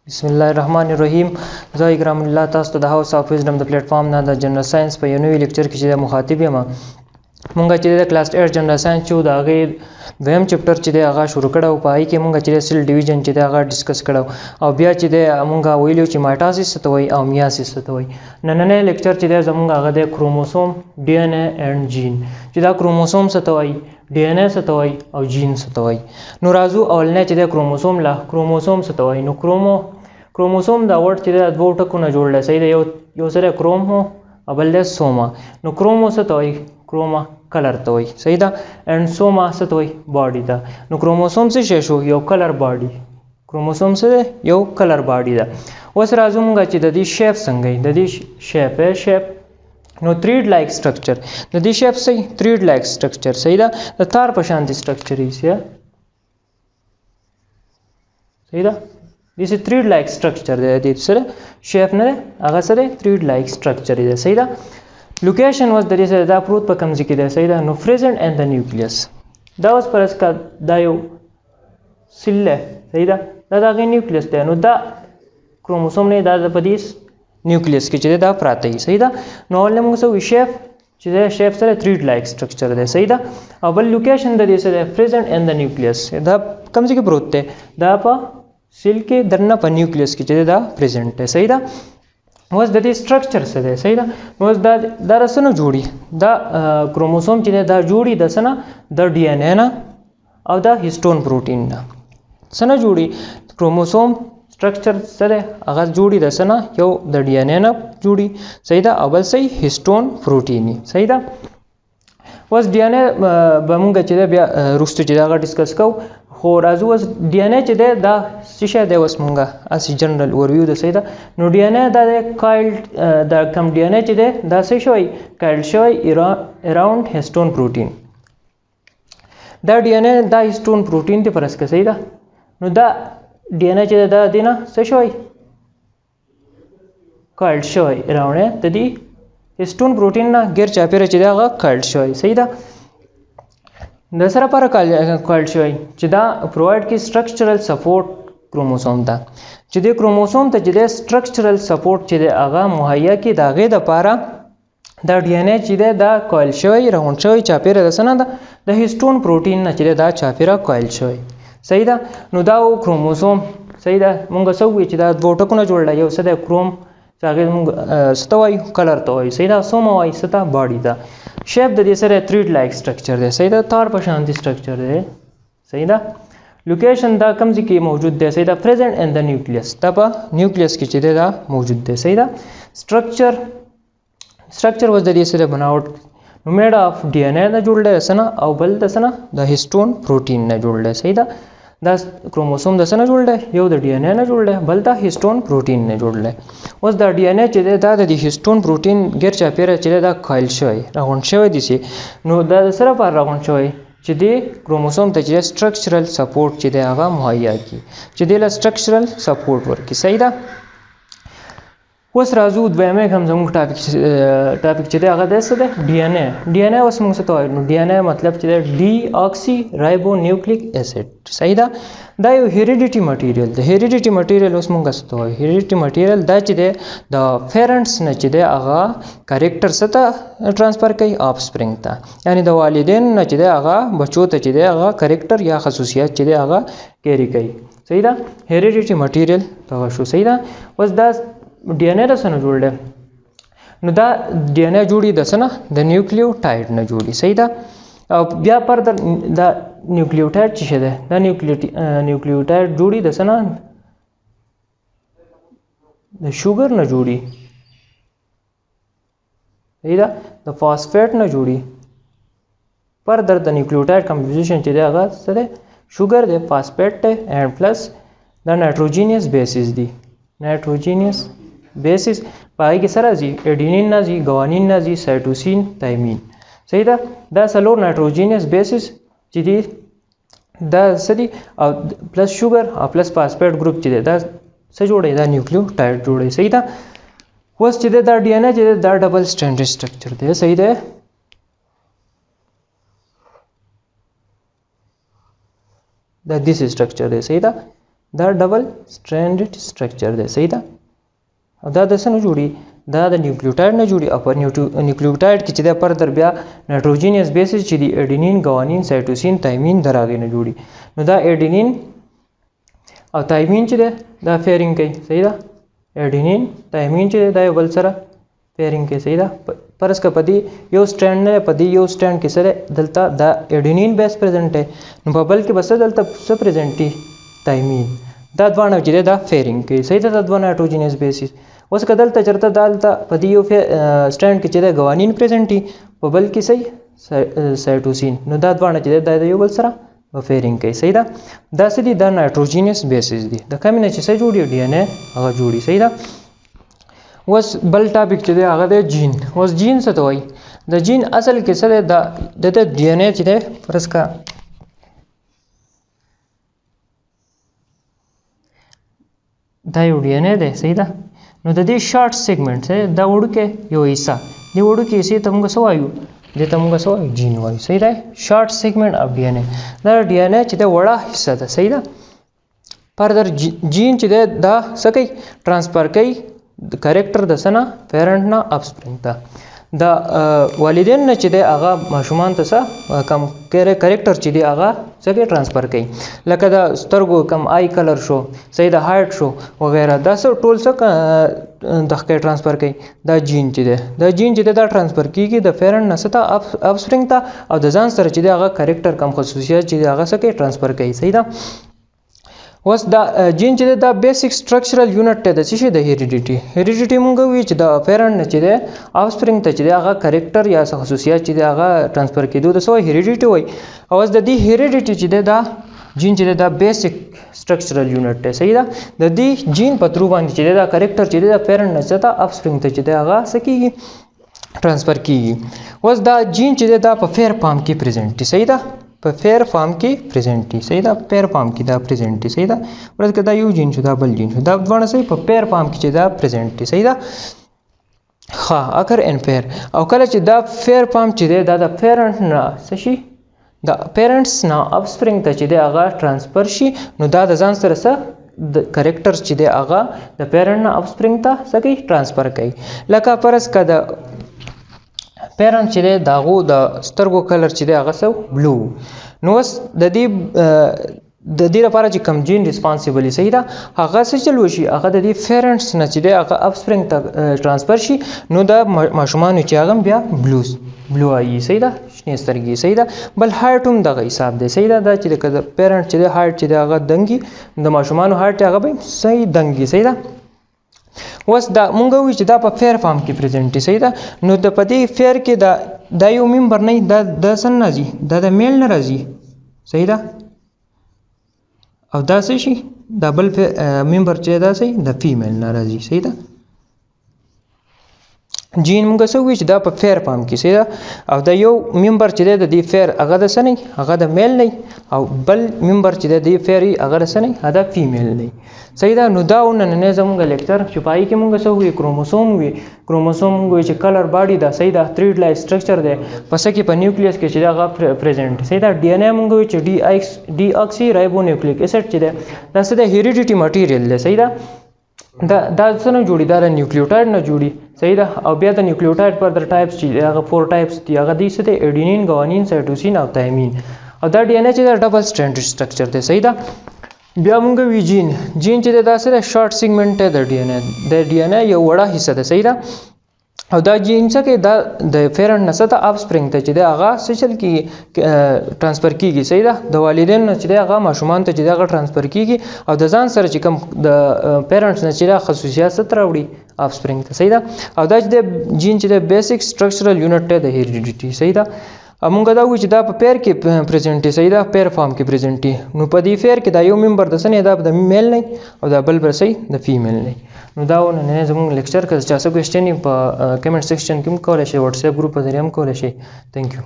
बिस्मिल्लाहिर्रहमानिर्रहीम زه اکرام الله تاسو ته د هاوس اف وزډم د پلیټ فارم نه د جنرال ساينس په یو نوی لیکچر کې چې د مخاطب یم مونږ چې د کلاس 8 جنرال ساينس چې د هغه دویم چپټر چې د هغه شروع کړو په هغه کې مونږ چې سیل ډیویژن چې د هغه ډیسکس کړو او بیا چې د مونږ ویلو چې مایټاسیس ته وایي او میاسیس ته وایي نننې لیکچر چې د زمونږ هغه د کروموسوم ډي ان اے اینڈ جین چې دا کروموسوم ته وایي ډي ان اے ته وایي او جین ته وایي نو راځو اولنې چې د کروموسوم لا کروموسوم ته وایي نو کروموسوم دا ورډ چې د دوه ټکو نه جوړل صحیح دی یو سره کروم هو او بل د سوما نو کرومو څه ته وایي کروما کلر ته وایي صحیح ده اینڈ سوما څه ته وایي باډي ده نو کروموسوم څه شی شو یو کلر باډي کروموسوم څه دی یو کلر باډي ده اوس راځو مونږ چې د دې شیپ څنګه د دې شیپ نو تھریډ لایک سټرکچر د دې شیپ صحیح تھریډ لایک سټرکچر صحیح ده د تار په شان دي سټرکچر یې صحیح ده This is thread like structure the shape ne aga sare thread like structure is صحیح ده location was the دا پروت په کوم ځای کې ده صحیح ده نو present and the nucleus دا اوس پر اسکا دا یو سیل صحیح ده دا نیوکلیس ده نو دا کروموسوم نه دا په دې نیوکلیس کې چې دا پراته وي صحیح ده نو ولې موږ سو شیپ چې دا شیپ سره thread like structure ده صحیح ده او بل location د دې سره present and the nucleus دا کوم ځای کې پروت ده دا په سیل کې درنه په نیوکلیس کې چې دا پریزنٹ دی صحیح ده اوس د دې سټرکچر څه دی صحیح ده اوس دا رسنه جوړي دا کروموسوم چې دا جوړي د سنه د ډي ان اے نه او د هیسټون پروتین نه سنه جوړي کروموسوم سټرکچر سره هغه جوړي د سنه یو د ډي ان اے نه جوړي صحیح ده او بل صحیح هیسټون پروتین صحیح ده اوس ډي ان اے به مونږ چې بیا وروسته چې دا ډیسکس کوو خو راځو اوس ډي ان اے چې دا څه شی دی اوس مونږه اسی جنرال اورویو د صحیح ده نو ډي ان اے دا کایلډ دا کم ډي ان اے چې دا څه شوی کایلډ شوی اراوند هیسټون پروتین دا ډي ان اے دا هیسټون پروتین ته پرسکه صحیح ده نو دا ډي ان اے چې دا دینه څه شوی کایلډ شوی اراوند ته دی هیسټون پروتین نه غیر چاپیره چې دا کایلډ شوی صحیح ده د سره پر کایلډ شوی چې دا پرووایډ کی سټرکچرل سپورټ کروموسوم ده چې د کروموسوم ته چې د سټرکچرل سپورټ چې د هغه مهیا کی داغه د پاره دا ډي ان اے چې دا کایل شوی راوند شوی چاپیره رسنه ده د هیسټون پروتین نه چې دا چاپیره کایل شوی صحیح ده نو دا کروموسوم صحیح ده مونږ سوې چې دا دوه ټکونه جوړل یو څه د کروم څنګه مونږ ستوي کلر ته وایي صحیح ده سوما وایي ستا باډي ده شیپ د دې سره تھریډ لایک سټرکچر دی صحیح ده تار په شان دي سټرکچر دی صحیح ده لوکیشن دا کوم ځای کې موجود دی صحیح ده پریزنٹ ان د نیوکلیس دا په نیوکلیس کې چې دا موجود دی صحیح ده سټرکچر واز د دې سره بناوټ نو میډ اف ډي ان اے نه جوړل سنه او بل د سنه د هیسټون پروتین نه جوړل صحیح ده دا کروموسوم د سنه جوړل یو د ډي ان اے نه جوړل بل د هیسټون پروتین نه جوړل اوس دا ډي ان اے چې دا د هیسټون پروتین غیر چاپیره چې دا کایل شوی راغون شوی دي سي نو دا سره پر راغون شوی چې د کروموسوم ته چې سټرکچرل سپورټ چې دا هغه مهیا کی چې د سټرکچرل سپورټ ورکي صحیح ده اوس راځو دویمه کوم زموږ ټاپک چې دا هغه د څه ده ډي ان اے اوس موږ څه ته وایو نو ډي ان اے مطلب چې ډي اکسي رایبو نیوکلیک اسید صحیح ده دا یو هیریډیټي مټیریل د هیریډیټي مټیریل اوس موږ څه ته وایو هیریډیټي مټیریل دا چې د پیرنټس نه چې هغه کریکټر څه ټرانسفر کوي اپ سپرینګ ته یعنی د والدین نه چې هغه بچو ته چې هغه کریکټر یا خصوصیات چې هغه کیری کوي صحیح ده هیریډیټي مټیریل دا شو صحیح ده اوس دا ډي ان اے سره جوړل نو دا ډي ان اے جوړي د سنه د نیوکلیوټایډ نه جوړي صحیح ده او بیا پر دا نیوکلیوټایډ چې ده دا نیوکلیوټایډ جوړي د سنه د شوګر نه جوړي صحیح ده د فاسفیټ نه جوړي پر د نیوکلیوټایډ کمپوزیشن چې ده هغه سره شوګر د فاسفیټ اینڈ پلس د نایټروجینیس بیسز دي نایټروجینیس بیسز پای کې سره زی اډینین نه زی ګوانین نه زی سایټوسین تایمین صحیح ده دا سلور نایټروجینیس بیسز چې دي دا سدي او پلس شوګر او پلس فاسفیټ ګروپ چې دا څه جوړي دا نیوکلیوټایډ جوړي صحیح ده اوس چې دا ډي ان اے چې دا ډبل سټینډرډ سټرکچر دی صحیح ده دا دیس سټرکچر دی صحیح ده دا ډبل سټرینډډ سټرکچر دی صحیح ده او دا د څه نه جوړي دا د نیوکلیوټاید نه جوړي او په نیوکلیوټاید کې چې دا فردر بیا نایټروجینیس بیسز چې دی اډینین ګوانین سایټوسین تایمین د هغې نه جوړي نو دا اډینین او تایمین چې دی دا فیرینګ کوي صحیح ده اډینین تایمین چې دی دا یو بل سره فیرینګ کوي صحیح ده فرض که په دې یو سټینډ نه په دې یو سټینډ کې سره دلته دا اډینین بیس پریزنټ دی نو په بل کې بس دلته څه پریزنټ دی تایمین دا دواړه چې دی دا فیرینګ کوي صحیح ده دا دوه نایټروجینیس بیسز اوس که دلته چېرته دلته په دې یو سټینډ کې چې دی ګوانین پریزنټ دي په بل کې صحیح سایټوسین نو دا دواړه چې دی دا د یو بل سره فیرینګ کوي صحیح ده دا څه دي دا نایټروجینیس بیسز دي د کومې نه چې څه جوړي ډي ان اے هغه جوړي صحیح ده اوس بل ټاپک چې دی هغه دی جین اوس جین څه ته وایي د جین اصل کې څه دی د ډي ان اے چې دی فرض کا دا یو ډي ان اے دی صحیح ده نو د دې شارټ سیګمنټ دا وړوکی یو حصه دې وړوکي حصې ته موږ څه وایو دې ته موږ څه وایو جین وایو صحیح ده شارټ سیګمنټ اف ډي ان اے دا ډي ان اے چې دی وړه حصه ده صحیح ده فردر جین چې دی دا څه کوي ټرانسفر کوي کریکټر د څه نه پیرنټ نه اپسپرینګ ته دا والدین نه چې دی هغه ماشومان ته څه کم کریکټر چې دی هغه څه کوي ټرانسفر کوي لکه د سترګو کم آی کلر شو صحیح د هایټ شو وغیره دا څه ټول څه دغه ټرانسفر کوي دا جین چې دی دا جین چې دی دا ټرانسفر کیږي د پیرنټ نه څه ته اپسپرینګ ته او د ځان سره چې دی هغه کریکټر کم خصوصیات چې دی هغه څه کوي ټرانسفر کوي صحیح ده اوس دا جین چې دا بیسیک سټرکچرل یونټ دی د څه شي د هیریډیټي مونږ وی چې د پیرنټ نه چې دی آفسپرینګ ته چې دی هغه کریکټر یا خصوصیات چې دی هغه ټرانسفر کېدو د څه وایي هیریډیټي وایي او اوس د دې هیریډیټي چې دی دا جین چې دی دا بیسیک سټرکچرل یونټ دی صحیح ده د دې جین په ترو باندې چې دی دا کریکټر چې دی د پیرنټ نه څه ته آفسپرینګ ته چې دی هغه څه کېږي ټرانسفر کېږي اوس دا جین چې دی دا په فیر فارم کې پریزنټ دی صحیح ده په فیر فارم کې پریزنټ دي صحیح ده فیر فارم کې دا پریزنټ دي صحیح ده ورته دا یو جین شو دا بل جین شو دا دواړه صحیح په فیر فارم کې چې دا پریزنټ دي صحیح ده ها اگر ان فیر او کله چې دا فیر فارم چې دی دا د پیرنټ نه څه شي د پیرنټس نه اپسپرینګ ته چې دی هغه ټرانسفر شي نو دا د ځان سره څه د کریکټرز چې دی هغه د پیرنټ نه اپسپرینګ ته څه کوي ټرانسفر کوي لکه فرض که د پیرنټ چې دی د هغو د سترګو کلر چې دی هغه څه بلو نو اوس د دې لپاره چې کوم جین ریسپانسیبل وي صحیح ده هغه څه چل وشي هغه د دې پیرنټس نه چې دی هغه اپسپرینګ ته ټرانسفر شي نو د ماشومانو چې هغه بیا بلو آیي صحیح ده شنې سترګې صحیح ده بل هایټ هم دغه حساب دی صحیح ده دا چې د پیرنټ چې دی هایټ چې دی هغه دنګي د ماشومانو هایټ هغه به صحیح دنګي صحیح ده اوس دا مونږ وی چې دا په فیر فارم کې پریزنټ دی صحیح ده نو د په دې فیر کې دا یو ممبر نه دا د سن راځي دا د میل نه راځي صحیح ده او دا څه شي دا بل ممبر چې دا صحیح د فیمیل نه راځي صحیح ده جین مونږ څه وی چې دا په فیر فارم کې صحیح ده او دا یو ممبر چې دی د دې فیر هغه د څه نه هغه د میل نه او بل ممبر چې دی د فیر هغه د څه نه هغه د فیمیل نه صحیح ده نو دا نن زموږ لیکچر چې پای کې مونږ څه وی کروموسوم وی چې کلر باډي دا صحیح ده 3 لای سټرکچر دی پس کې په نیوکلیس کې چې دا پریزنټ صحیح ده ډي ان اے مونږ وی چې ډي اکسي رایبو نیوکلیک اسید چې ده دا څه د هیریډیټي مټیریل دی صحیح ده دا څه نه جوړي دا د نیوکلیوټاید نه جوړي صحیح ده او بیا د نیوکلیوټاید پر د ټایپس چې هغه 4 ټایپس دي هغه دي څه دي اډینین ګوانین سایټوسین او تایمین او دا ډي ان اے چې دا ډبل سټرینډډ سټرکچر دی صحیح ده بیا مونږ وی جین چې دا څه ده شارټ سیګمنټ دی د ډي ان اے یو وړه حصہ ده صحیح ده او دا جین څه کې دا د پیرنټ نه څه ته اپسپرینګ ته چې دی هغه څه چل کېږي ټرانسفر کېږي صحیح ده د والدین نه چې دی هغه ماشومان ته چې دی هغه ټرانسفر کېږي او د ځان سره چې کوم د پیرنټس نه چې دی خصوصیات څه راوړي اپسپرینګ ته صحیح ده او دا چې د جین چې د بیسیک سټرکچرل یونټ دی د هیریډیټي صحیح ده مونږ دا وایو چې دا په پیر کې پریزنټ دی صحیح ده پیر فارم کې پریزنټ دی نو په دې پیر کې دا یو ممبر د څه نه دا د میل نه او دا بل صحیح د فیمیل نه نو دا نن زموږ لیکچر که چا څه کوېسچن په کمنټ سیکشن کې هم کولی شئ واتساپ ګروپ په ذریعه هم کولی شئ تھینک یو